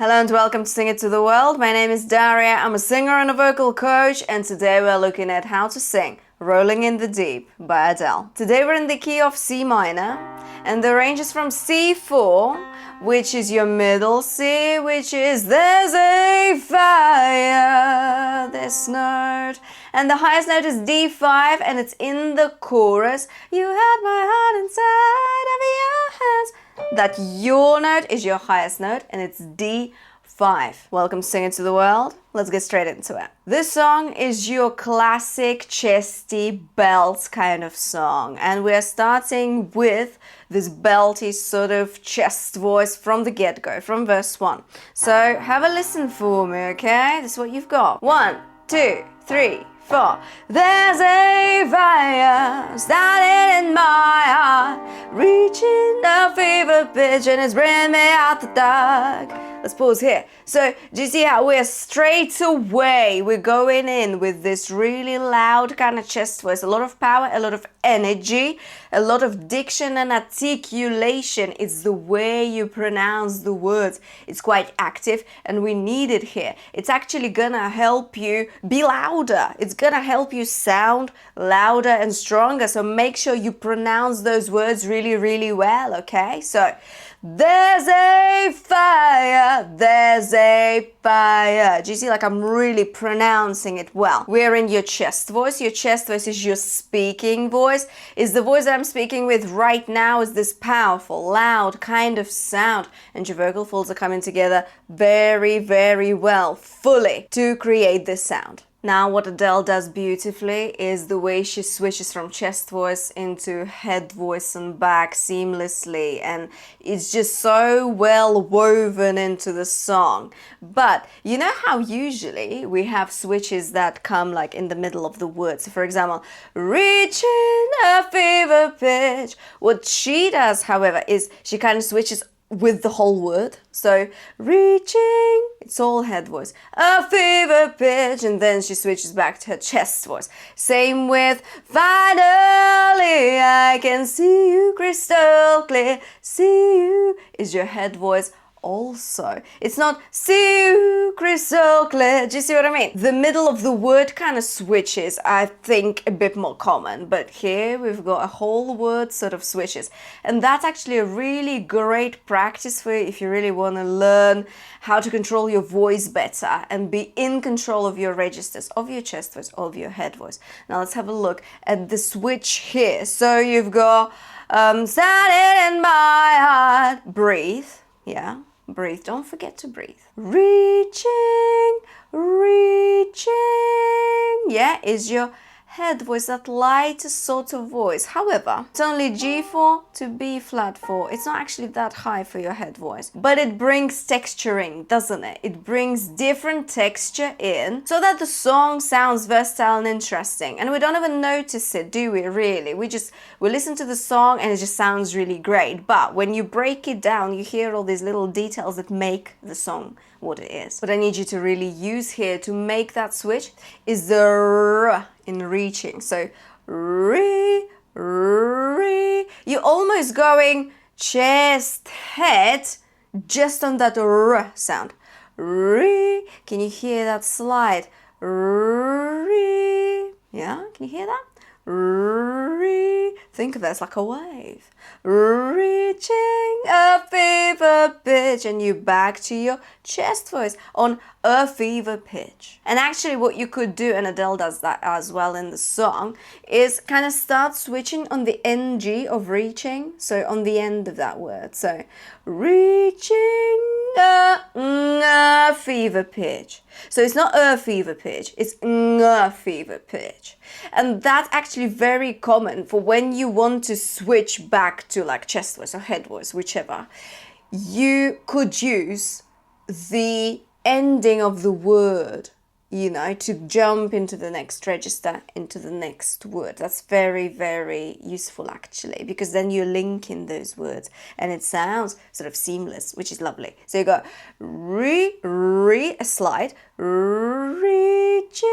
Hello and welcome to Sing It to the World. My name is Daria. I'm a singer and a vocal coach, and today we're looking at how to sing Rolling in the Deep by Adele. Today we're in the key of C minor, and the range is from C4, which is your middle C, which is there's a fire, this note, and the highest note is D5, and it's in the chorus. You had my heart inside of your hands. That your note is your highest note, and it's D5. Welcome to Sing It to the World. Let's get straight into it. This song is your classic chesty belt kind of song, and we're starting with this belty sort of chest voice from the get-go, from verse 1. So have a listen for me, okay? This is what you've got. 1, 2, 3, 4. There's a fire starting in my heart, reaching a fever pitch, and it's bringing me out the dark. Let's pause here. So do you see how we're straight away, we're going in with this really loud kind of chest voice, a lot of power, a lot of energy, a lot of diction and articulation. It's the way you pronounce the words. It's quite active, and we need it here. It's actually gonna help you be louder. It's gonna help you sound louder and stronger. So make sure you pronounce those words really, really well, okay? So there's a fire, there's a fire. Do you see, like, I'm really pronouncing it well? We're in your chest voice. Your chest voice is your speaking voice. Is the voice that I'm speaking with right now, is this powerful, loud kind of sound. And your vocal folds are coming together very, very well, fully, to create this sound. Now, what Adele does beautifully is the way she switches from chest voice into head voice and back seamlessly, and it's just so well woven into the song. But you know how usually we have switches that come like in the middle of the word. So for example, reaching a fever pitch. What she does, however, is she kind of switches with the whole word. So reaching, it's all head voice, a fever pitch, and then she switches back to her chest voice. Same with finally I can see you crystal clear. See you is your head voice also. It's not see you crystal clear. Do you see what I mean? The middle of the word kind of switches, I think, a bit more common, but here we've got a whole word sort of switches, and that's actually a really great practice for you if you really want to learn how to control your voice better and be in control of your registers, of your chest voice, of your head voice. Now let's have a look at the switch here. So you've got standing in my heart, breathe, yeah. Breathe, don't forget to breathe. Reaching, reaching, yeah, is your head voice, that lighter sort of voice. However, it's only G4 to B flat 4. It's not actually that high for your head voice, but it brings texturing, doesn't it? It brings different texture in so that the song sounds versatile and interesting. And we don't even notice it, do we, really? We listen to the song and it just sounds really great. But when you break it down, you hear all these little details that make the song what it is. What I need you to really use here to make that switch is the R in reaching. So re, re. You're almost going chest, head, just on that R sound. Re. Can you hear that slide? Re. Yeah, can you hear that? Re. Think of that as like a wave. Reaching a fever pitch, and you back to your chest voice on a fever pitch. And actually what you could do, and Adele does that as well in the song, is kind of start switching on the NG of reaching, so on the end of that word. So reaching a fever pitch. So it's not a fever pitch, it's a fever pitch. And that's actually very common for when you want to switch back to like chest voice or head voice, whichever. You could use the ending of the word, you know, to jump into the next register, into the next word. That's very, very useful actually, because then you're linking those words and it sounds sort of seamless, which is lovely. So you go a slide, reaching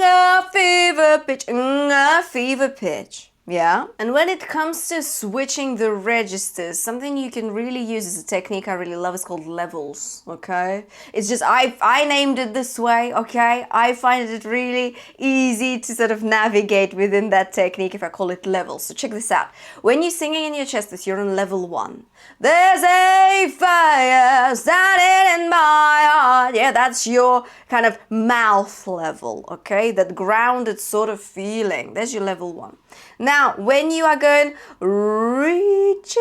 a fever pitch, a fever pitch. Yeah. And when it comes to switching the registers, something you can really use is a technique I really love. It's called levels. Okay. It's just, I named it this way. Okay. I find it really easy to sort of navigate within that technique if I call it levels. So check this out. When you're singing in your chest, you're on level 1. There's a fire starting in my heart. Yeah, that's your kind of mouth level. Okay. That grounded sort of feeling. There's your level 1. Now, when you are going reaching,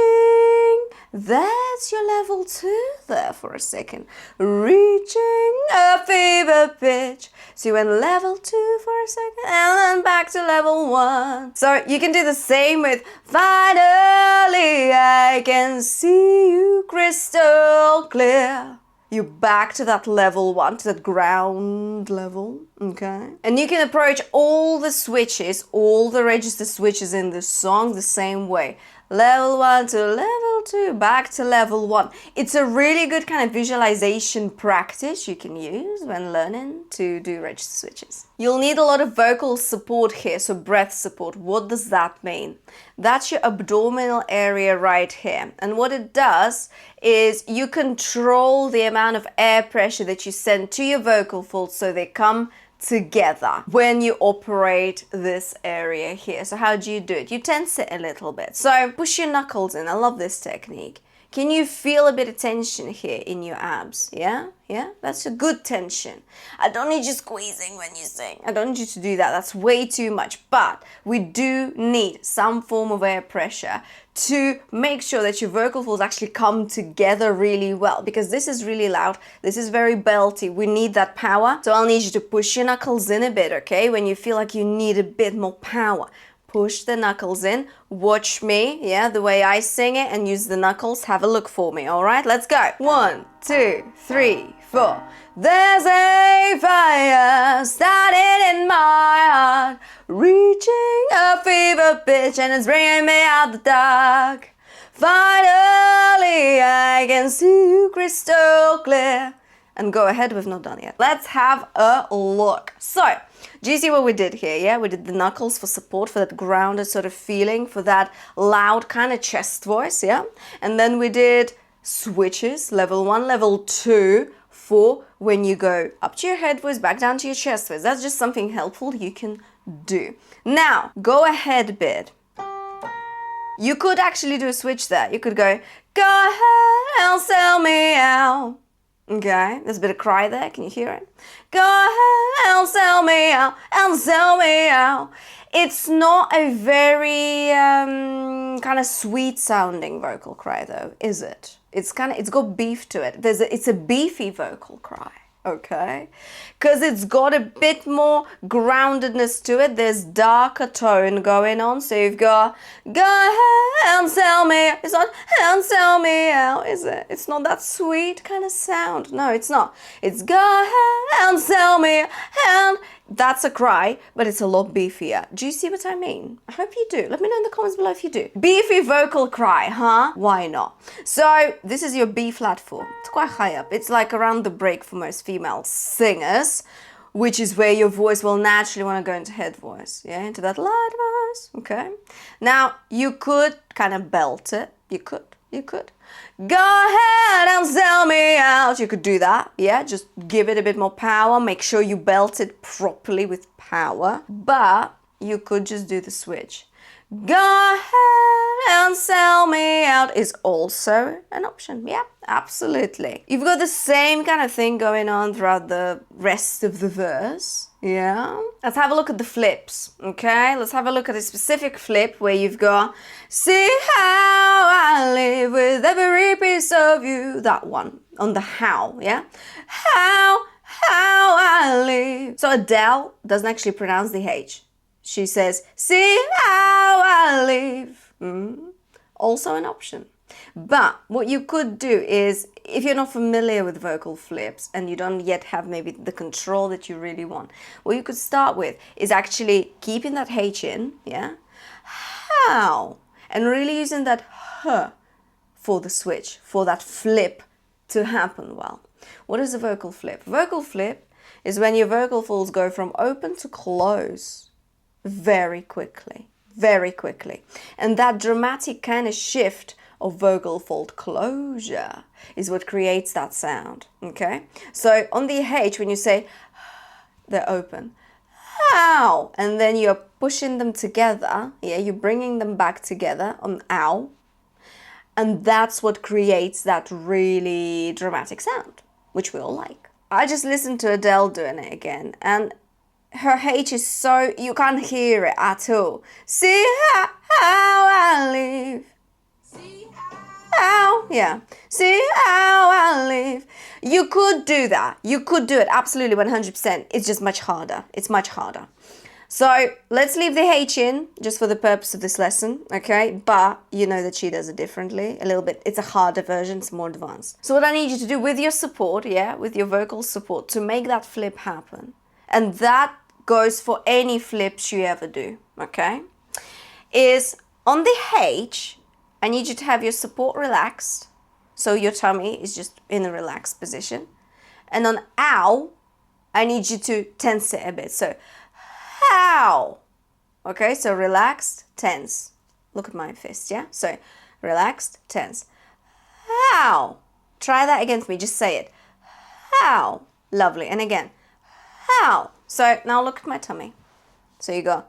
that's your level 2 there for a second. Reaching a fever pitch. So you went level 2 for a second and then back to level 1. So you can do the same with finally I can see you crystal clear. You're back to that level 1, to that ground level, okay? And you can approach all the switches, all the register switches in the song the same way. Level 1 to level 2, back to level 1. It's a really good kind of visualization practice you can use when learning to do register switches. You'll need a lot of vocal support here, so breath support. What does that mean? That's your abdominal area right here. And what it does is you control the amount of air pressure that you send to your vocal folds so they come together when you operate this area here. So how do you do it? You tense it a little bit. So push your knuckles in. I love this technique. Can you feel a bit of tension here in your abs? Yeah? Yeah? That's a good tension. I don't need you squeezing when you sing. I don't need you to do that. That's way too much. But we do need some form of air pressure to make sure that your vocal folds actually come together really well, because this is really loud. This is very belty. We need that power. So I'll need you to push your knuckles in a bit, okay? When you feel like you need a bit more power. Push the knuckles in. Watch me, yeah, the way I sing it, and use the knuckles. Have a look for me, all right? Let's go. 1, 2, 3, 4. There's a fire starting in my heart, reaching a fever pitch, and it's bringing me out the dark. Finally, I can see you crystal clear. And go ahead, we've not done yet. Let's have a look. So, do you see what we did here? Yeah, we did the knuckles for support, for that grounded sort of feeling, for that loud kind of chest voice, yeah? And then we did switches, level 1, level 2, for when you go up to your head voice, back down to your chest voice. That's just something helpful you can do. Now, go ahead bit. You could actually do a switch there. You could go ahead and sell me out. Okay, there's a bit of cry there. Can you hear it? Go ahead and sell me out, and sell me out. It's not a very kind of sweet sounding vocal cry though, is it? It's got beef to it. It's a beefy vocal cry. Okay, because it's got a bit more groundedness to it. There's darker tone going on. So you've got go ahead and sell me. It's not and sell me out, is it? It's not that sweet kind of sound. No, it's not. It's go ahead and sell me, and that's a cry, but it's a lot beefier. Do you see what I mean? I hope you do. Let me know in the comments below if you do. Beefy vocal cry, huh? Why not? So this is your B flat 4. It's quite high up. It's like around the break for most female singers, which is where your voice will naturally want to go into head voice, yeah, into that light voice, okay? Now, you could kind of belt it. You could. Go ahead and sell me out. You could do that, yeah, just give it a bit more power. Make sure you belt it properly with power. But you could just do the switch. Go ahead and sell me out is also an option. Yeah, absolutely. You've got the same kind of thing going on throughout the rest of the verse. Yeah. Let's have a look at the flips, okay? Let's have a look at a specific flip where you've got see how I live with every piece of you. That one on the how, yeah? How I live. So Adele doesn't actually pronounce the H. She says, see how I live. Also an option. But what you could do is, if you're not familiar with vocal flips and you don't yet have maybe the control that you really want, what you could start with is actually keeping that H in, yeah? How? And really using that H for the switch, for that flip to happen well. What is a vocal flip? Vocal flip is when your vocal folds go from open to close very quickly. very quickly. And that dramatic kind of shift of vocal fold closure is what creates that sound, okay? So on the H, when you say, they're open, ow, and then you're pushing them together, yeah, you're bringing them back together on ow, and that's what creates that really dramatic sound, which we all like. I just listened to Adele doing it again, and her H is so, you can't hear it at all. See how I live. See how, yeah. See how I live. You could do that. You could do it, absolutely, 100%. It's just much harder. It's much harder. So let's leave the H in just for the purpose of this lesson, okay? But you know that she does it differently, a little bit. It's a harder version, it's more advanced. So what I need you to do with your support, yeah, with your vocal support, to make that flip happen, and that goes for any flips you ever do, okay, is on the H, I need you to have your support relaxed, so your tummy is just in a relaxed position. And on ow, I need you to tense it a bit, so how, okay, so relaxed, tense. Look at my fist, yeah? So relaxed, tense. How, try that again for me, just say it. How, lovely, and again, how. So now look at my tummy. So you go,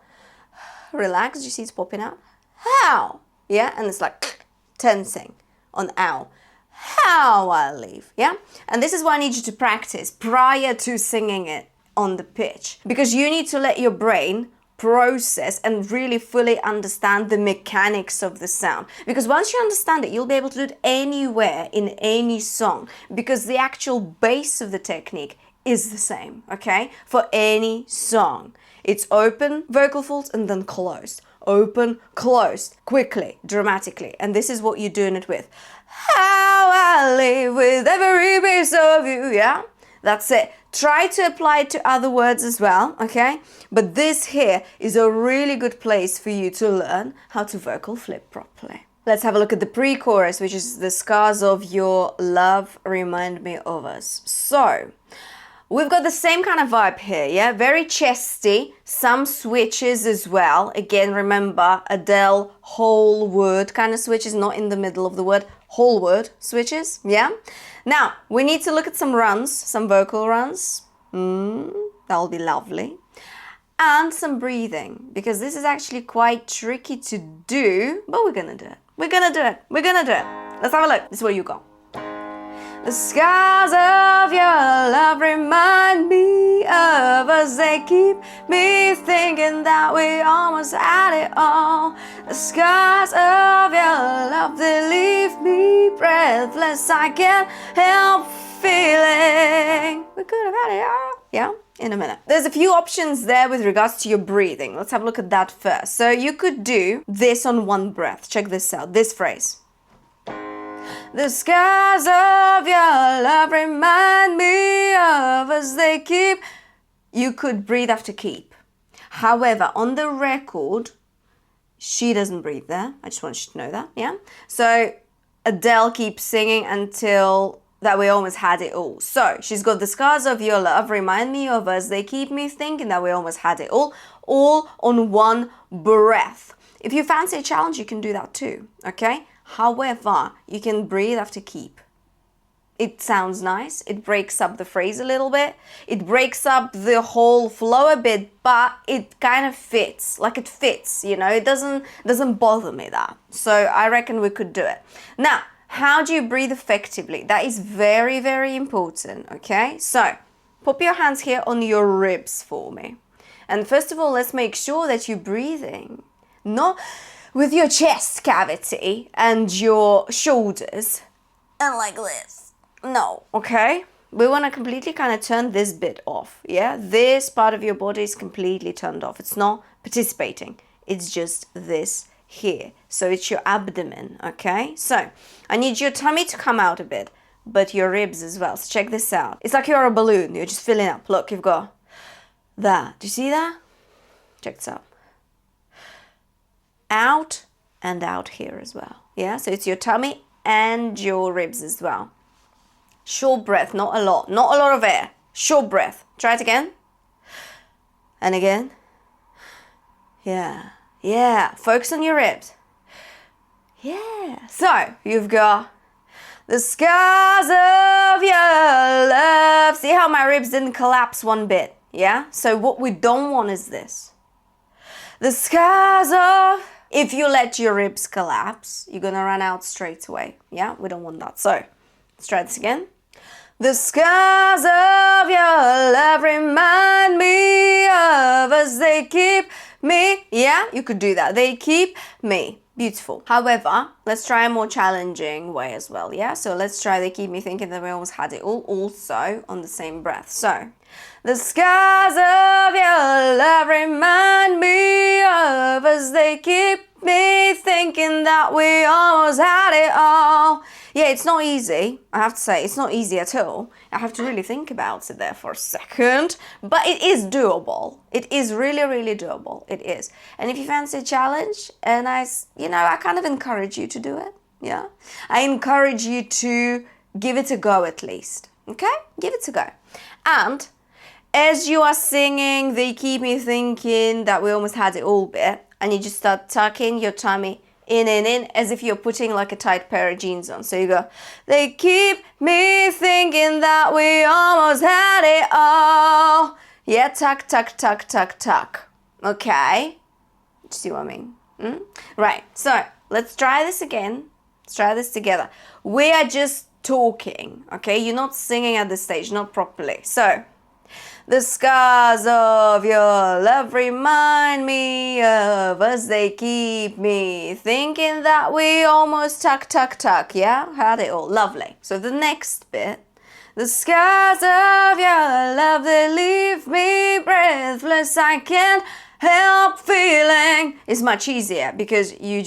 relax, you see it's popping out? How, yeah? And it's like tensing on ow. How I leave, yeah? And this is what I need you to practice prior to singing it on the pitch, because you need to let your brain process and really fully understand the mechanics of the sound, because once you understand it, you'll be able to do it anywhere in any song, because the actual base of the technique is the same, okay, for any song. It's open vocal folds and then closed, open, closed, quickly, dramatically, and this is what you're doing it with. How I live with every piece of you, yeah? That's it. Try to apply it to other words as well, okay? But this here is a really good place for you to learn how to vocal flip properly. Let's have a look at the pre-chorus, which is the scars of your love remind me of us. So, we've got the same kind of vibe here, yeah? Very chesty, some switches as well. Again, remember, Adele, whole word kind of switches, not in the middle of the word, whole word switches, yeah? Now, we need to look at some runs, some vocal runs. That'll be lovely. And some breathing, because this is actually quite tricky to do, but we're gonna do it. We're gonna do it. We're gonna do it. Let's have a look. This is where you go. The scars of your love remind me of us. They keep me thinking that we almost had it all. The scars of your love, they leave me breathless. I can't help feeling we could have had it all. Yeah, in a minute. There's a few options there with regards to your breathing. Let's have a look at that first. So you could do this on one breath. Check this out, this phrase. The scars of your love remind me of us. They keep. You could breathe after keep. However, on the record, she doesn't breathe there. I just want you to know that, yeah? So Adele keeps singing until that we almost had it all. So she's got the scars of your love remind me of us. They keep me thinking that we almost had it all on one breath. If you fancy a challenge, you can do that too, okay? However, you can breathe after keep. It sounds nice. It breaks up the phrase a little bit. It breaks up the whole flow a bit, but it kind of fits. Like it fits, you know. It doesn't bother me that. So I reckon we could do it. Now, how do you breathe effectively? That is very, very important, okay? So, pop your hands here on your ribs for me. And first of all, let's make sure that you're breathing not with your chest cavity and your shoulders and like this. No, okay? We want to completely kind of turn this bit off, yeah? This part of your body is completely turned off. It's not participating. It's just this here. So it's your abdomen, okay? So I need your tummy to come out a bit, but your ribs as well. So check this out. It's like you're a balloon. You're just filling up. Look, you've got that. Do you see that? Check this out. Out and out here as well. Yeah, so it's your tummy and your ribs as well. Short breath, not a lot of air. Short breath. Try it again. And again. Yeah. Yeah, focus on your ribs. Yeah. So you've got the scars of your love. See how my ribs didn't collapse one bit? Yeah? So what we don't want is this. The scars of... If you let your ribs collapse, you're gonna run out straight away. Yeah? We don't want that. So let's try this again. The scars of your love remind me of us. They keep me. Yeah, you could do that. They keep me. Beautiful. However, let's try a more challenging way as well. Yeah, so let's try they keep me thinking that we almost had it all also on the same breath. So, the scars of your love remind me of us. They keep me thinking that we almost had it all. Yeah, it's not easy. I have to say, it's not easy at all. I have to really think about it there for a second. But it is doable. It is really, really doable. It is. And if you fancy a challenge, and I kind of encourage you to do it. Yeah. I encourage you to give it a go at least. Okay? Give it a go. And as you are singing, they keep me thinking that we almost had it all bit, and you just start tucking your tummy in and in as if you're putting like a tight pair of jeans on. So you go, they keep me thinking that we almost had it all. Yeah, tuck, tuck, tuck, tuck, tuck. Okay? See what I mean? Right, so let's try this again. Let's try this together. We are just talking, okay? You're not singing at this stage, not properly. So, the scars of your love remind me of us. They keep me thinking that we almost tuck, tuck, tuck. Yeah? Had it all. Lovely. So the next bit. The scars of your love, they leave me breathless. I can't help feeling. It's much easier because you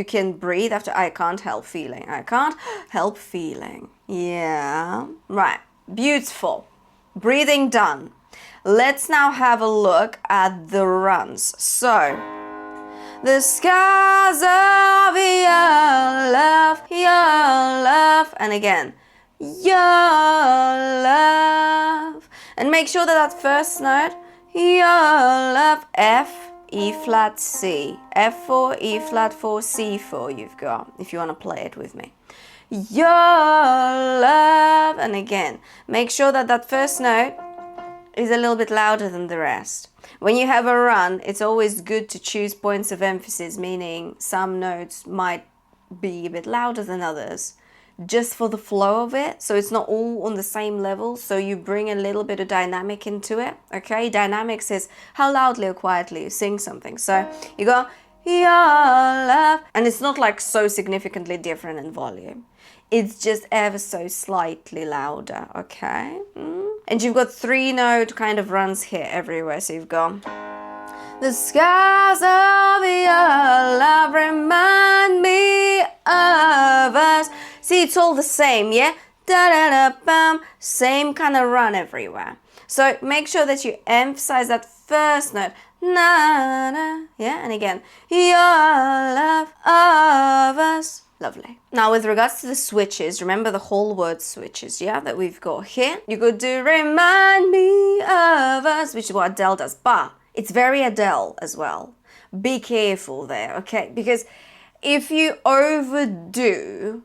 can breathe after I can't help feeling. I can't help feeling. Yeah. Right. Beautiful. Breathing done. Let's now have a look at the runs. So, the scars of your love, and again, your love. And make sure that first note, your love, F, E flat, C. F4, E flat 4, C4 you've got, if you want to play it with me. Your love, and again, make sure that first note is a little bit louder than the rest. When you have a run, it's always good to choose points of emphasis, meaning some notes might be a bit louder than others, just for the flow of it, so it's not all on the same level, so you bring a little bit of dynamic into it, okay? Dynamics is how loudly or quietly you sing something. So you go, your love, and it's not like so significantly different in volume. It's just ever so slightly louder, okay? And you've got 3-note kind of runs here everywhere. So you've got the scars of your love remind me of us. See, it's all the same, yeah? Da-da-da-bam. Same kind of run everywhere. So make sure that you emphasize that first note. Na-na, yeah? And again, your love of us. Lovely. Now, with regards to the switches, remember the whole word switches, yeah, that we've got here. You could do remind me of us, which is what Adele does, but it's very Adele as well. Be careful there, okay? Because if you overdo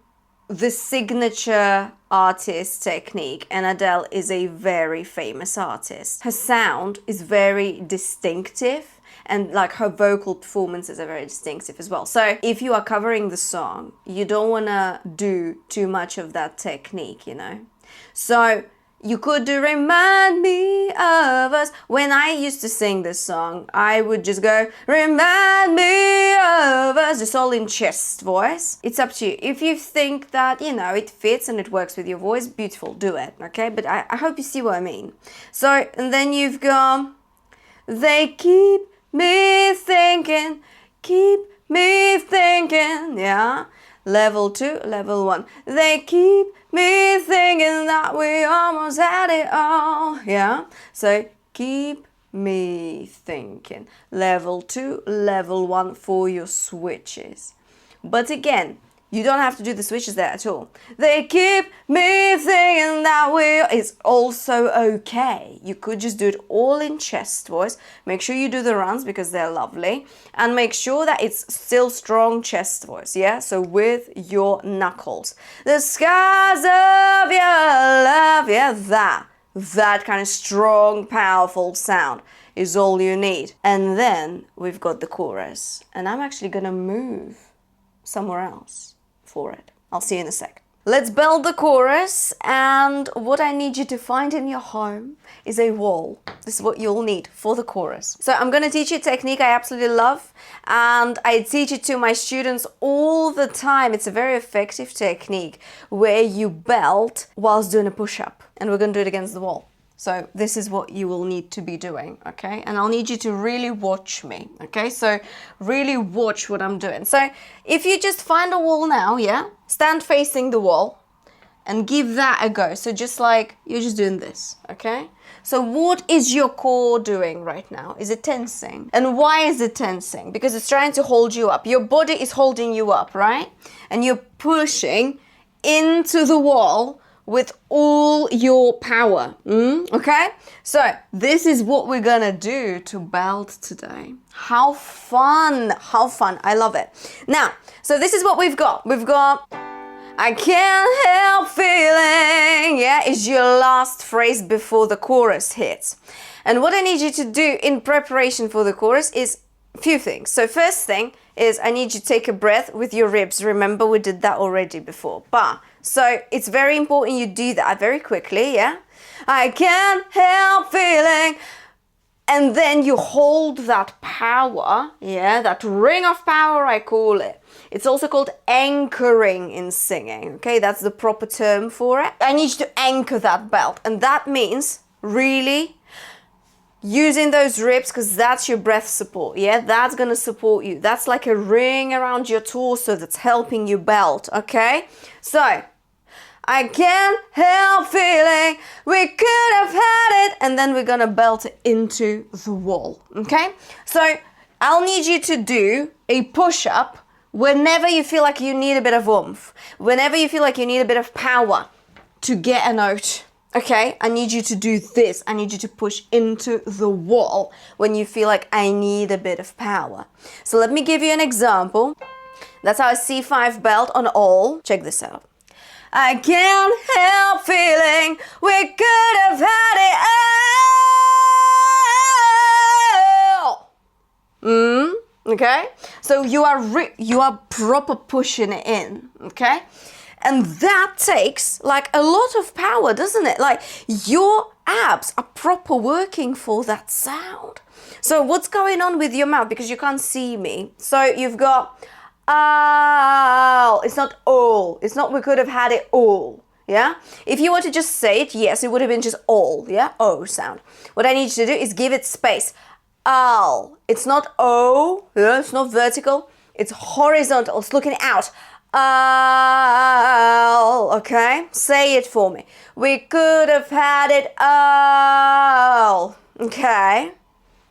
the signature artist technique, and Adele is a very famous artist, her sound is very distinctive. And like her vocal performances are very distinctive as well. So if you are covering the song, you don't want to do too much of that technique, you know. So you could do remind me of us. When I used to sing this song, I would just go remind me of us, just all in chest voice. It's up to you. If you think that, you know, it fits and it works with your voice, beautiful, do it, okay? But I hope you see what I mean. So, and then you've got, they keep me thinking, keep me thinking, yeah. Level 2, level 1. They keep me thinking that we almost had it all, yeah. So keep me thinking. Level 2, level 1 for your switches. But again, You don't have to do the switches there at all. They keep me thinking that it's also okay. You could just do it all in chest voice. Make sure you do the runs because they're lovely. And make sure that it's still strong chest voice, yeah? So with your knuckles. The skies of your love, yeah, that kind of strong, powerful sound is all you need. And then we've got the chorus. And I'm actually gonna move somewhere else for it. I'll see you in a sec. Let's build the chorus, and what I need you to find in your home is a wall. This is what you'll need for the chorus. So I'm gonna teach you a technique I absolutely love, and I teach it to my students all the time. It's a very effective technique where you belt whilst doing a push-up, and we're gonna do it against the wall. So this is what you will need to be doing, okay? And I'll need you to really watch me, okay? So really watch what I'm doing. So if you just find a wall now, yeah? Stand facing the wall and give that a go. So just like, you're just doing this, okay? So what is your core doing right now? Is it tensing? And why is it tensing? Because it's trying to hold you up. Your body is holding you up, right? And you're pushing into the wall with all your power, okay? So this is what we're gonna do to belt today. How fun, I love it. Now, so this is what we've got. We've got, I can't help feeling, yeah, is your last phrase before the chorus hits. And what I need you to do in preparation for the chorus is a few things. So first thing is I need you to take a breath with your ribs. Remember, we did that already before. So it's very important you do that very quickly, yeah? I can't help feeling. And then you hold that power, yeah? That ring of power, I call it. It's also called anchoring in singing, okay? That's the proper term for it. I need you to anchor that belt. And that means really using those ribs, because that's your breath support, yeah? That's gonna support you. That's like a ring around your torso that's helping you belt, okay? So, I can't help feeling we could have had it, and then we're gonna belt it into the wall, okay? So, I'll need you to do a push-up whenever you feel like you need a bit of oomph, whenever you feel like you need a bit of power to get a note. Okay, I need you to do this. I need you to push into the wall when you feel like I need a bit of power. So let me give you an example. That's our C5 belt on all. Check this out. I can't help feeling we could have had it all. Okay? So you are proper pushing it in, okay? And that takes like a lot of power, doesn't it? Like your abs are proper working for that sound. So what's going on with your mouth? Because you can't see me. So you've got, oh, it's not all. It's not we could have had it all. Yeah? If you were to just say it, yes, it would have been just all. Yeah? O sound. What I need you to do is give it space. Al. It's not O. Yeah? It's not vertical. It's horizontal. It's looking out. All, okay? Say it for me. We could have had it all. Okay?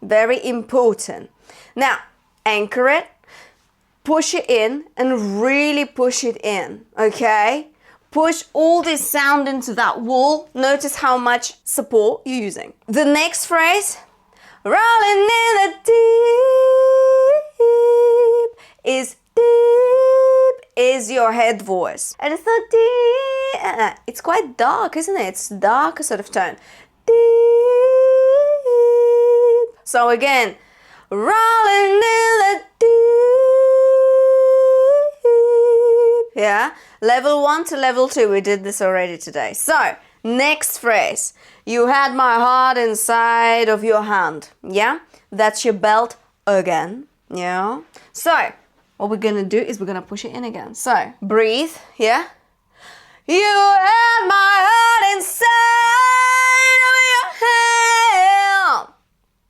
Very important. Now, anchor it, push it in, and really push it in. Okay? Push all this sound into that wall. Notice how much support you're using. The next phrase, rolling in the deep, is your head voice. And it's not deep. It's quite dark, isn't it? It's darker sort of tone. Deep. So again, rolling in the deep. Yeah. Level 1 to level 2. We did this already today. So next phrase. You had my heart inside of your hand. Yeah. That's your belt again. Yeah. So what we're gonna do is we're gonna push it in again. So breathe, yeah? You had my heart inside of your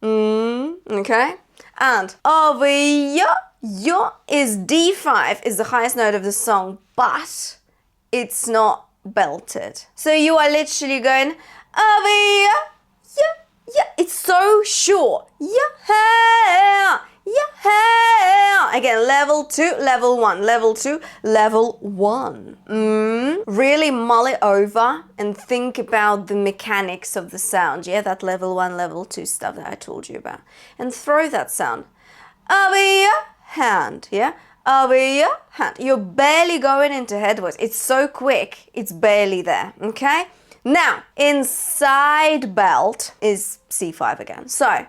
hand. Okay? And over your is D5, is the highest note of the song, but it's not belted. So you are literally going over yeah. It's so short. Yeah. yeah. Again, level 2, level 1, level 2, level 1. Really mull it over and think about the mechanics of the sound. Yeah, that level 1, level 2 stuff that I told you about. And throw that sound over your hand. Yeah, over your hand. You're barely going into head voice. It's so quick, it's barely there. Okay? Now, inside belt is C5 again. So,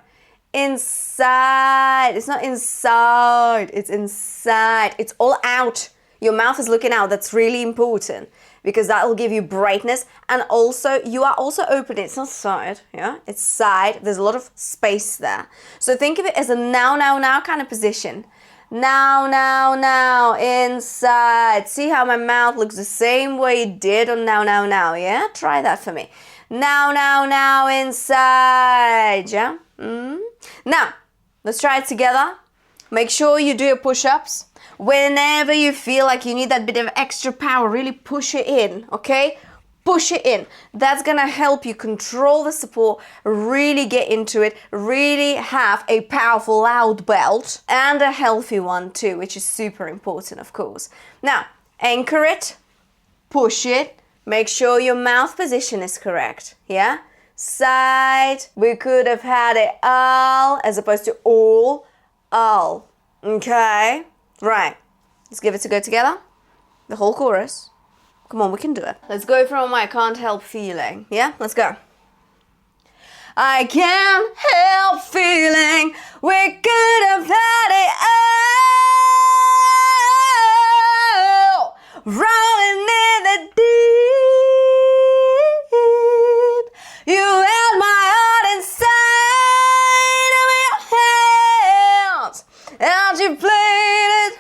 inside, it's not inside, it's inside. It's all out. Your mouth is looking out. That's really important because that will give you brightness. And also, you are also opening. It's not side, yeah? It's side. There's a lot of space there. So think of it as a now, now, now kind of position. Now, now, now, inside. See how my mouth looks the same way it did on now, now, now, yeah? Try that for me. Now, now, now, inside, yeah? Now, let's try it together. Make sure you do your push-ups. Whenever you feel like you need that bit of extra power, really push it in, okay? Push it in. That's gonna help you control the support, really get into it, really have a powerful loud belt and a healthy one too, which is super important, of course. Now, anchor it, push it, make sure your mouth position is correct, yeah? Side, we could have had it all as opposed to all, okay? Right, let's give it a go together, the whole chorus. Come on, we can do it. Let's go from I can't help feeling. Yeah, let's go. I can't help feeling we could have had it all. Rolling in the deep. You held my heart inside of your hands. And you played it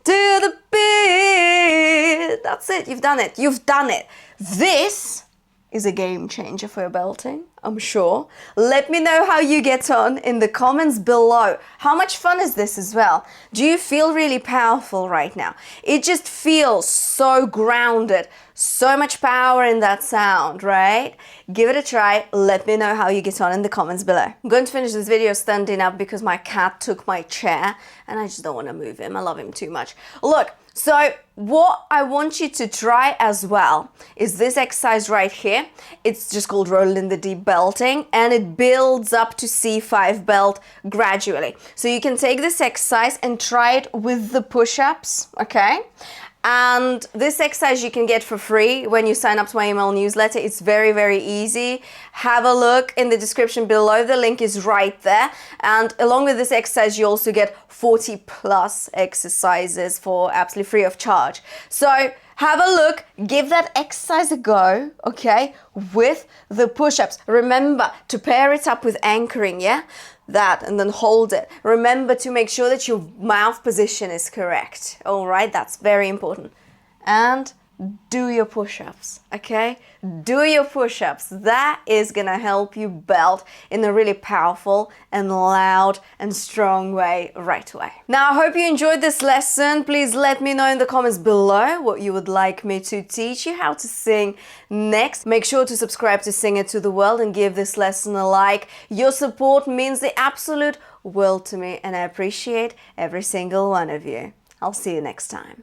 to the beat. That's it, you've done it, you've done it. This is a game changer for your belting, I'm sure. Let me know how you get on in the comments below. How much fun is this as well? Do you feel really powerful right now? It just feels so grounded, so much power in that sound, right? Give it a try. Let me know how you get on in the comments below. I'm going to finish this video standing up because my cat took my chair and I just don't want to move him. I love him too much. Look, so what I want you to try as well is this exercise right here. It's just called roll in the deep belting and it builds up to C5 belt gradually. So you can take this exercise and try it with the push-ups, okay? And this exercise you can get for free when you sign up to my email newsletter. It's very, very easy. Have a look in the description below. The link is right there. And along with this exercise, you also get 40 plus exercises for absolutely free of charge. So have a look, give that exercise a go, okay, with the push-ups. Remember to pair it up with anchoring, yeah? That and then hold it. Remember to make sure that your mouth position is correct. All right, that's very important. And do your push-ups, okay? Do your push-ups. That is gonna help you belt in a really powerful and loud and strong way right away. Now, I hope you enjoyed this lesson. Please let me know in the comments below what you would like me to teach you how to sing next. Make sure to subscribe to Sing It to the World and give this lesson a like. Your support means the absolute world to me and I appreciate every single one of you. I'll see you next time.